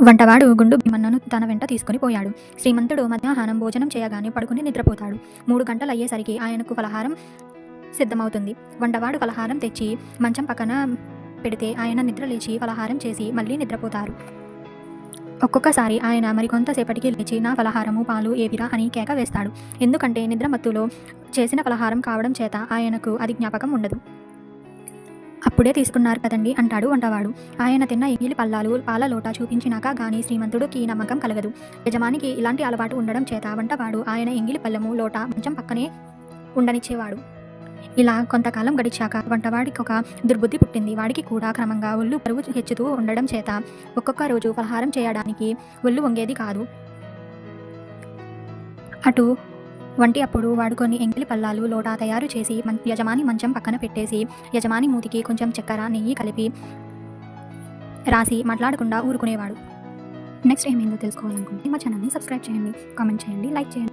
వంటవాడు గుండు భీమన్నను తన వెంట తీసుకుని పోయాడు. శ్రీమంతుడు మధ్యాహ్నం భోజనం చేయగానే పడుకుని నిద్రపోతాడు. 3 గంటలయ్యేసరికి ఆయనకు ఫలహారం సిద్ధమవుతుంది. వంటవాడు ఫలహారం తెచ్చి మంచం పక్కన పెడితే ఆయన నిద్రలేచి ఫలహారం చేసి మళ్ళీ నిద్రపోతారు. ఒక్కొక్కసారి ఆయన మరికొంతసేపటికి లేచి నా ఫలహారము పాలు ఏవిరా అని కేక వేస్తాడు. ఎందుకంటే నిద్రమత్తులో చేసిన ఫలహారం కావడం చేత ఆయనకు అది జ్ఞాపకం ఉండదు. అప్పుడే తీసుకున్నారు కదండి అంటాడు వంటవాడు. ఆయన తిన్న ఎంగిలి పల్లాలు పాల లోట చూపించినాక గానీ శ్రీమంతుడికి నమ్మకం కలగదు. యజమానికి ఇలాంటి అలవాటు ఉండడం చేత వంటవాడు ఆయన ఎంగిలి పళ్ళెము లోట మంచం పక్కనే ఉండనిచ్చేవాడు. ఇలా కొంతకాలం గడిచాక వంటవాడికి ఒక దుర్బుద్ధి పుట్టింది. వాడికి కూడా క్రమంగా ఒళ్ళు బరువు హెచ్చుతూ ఉండడం చేత ఒక్కొక్క రోజు ఫలహారం చేయడానికి ఒళ్ళు వంగేది కాదు. అటు వంటి అప్పుడు వాడు కొన్ని ఎంగిలి పల్లాలు లోట తయారు చేసి యజమాని మంచం పక్కన పెట్టేసి యజమాని మూతికి కొంచెం చక్కెర నెయ్యి కలిపి రాసి మాట్లాడకుండా ఊరుకునేవాడు. నెక్స్ట్ ఏమైందో తెలుసుకోవాలనుకుంటే మా ఛానల్ని సబ్స్క్రైబ్ చేయండి, కామెంట్ చేయండి, లైక్ చేయండి.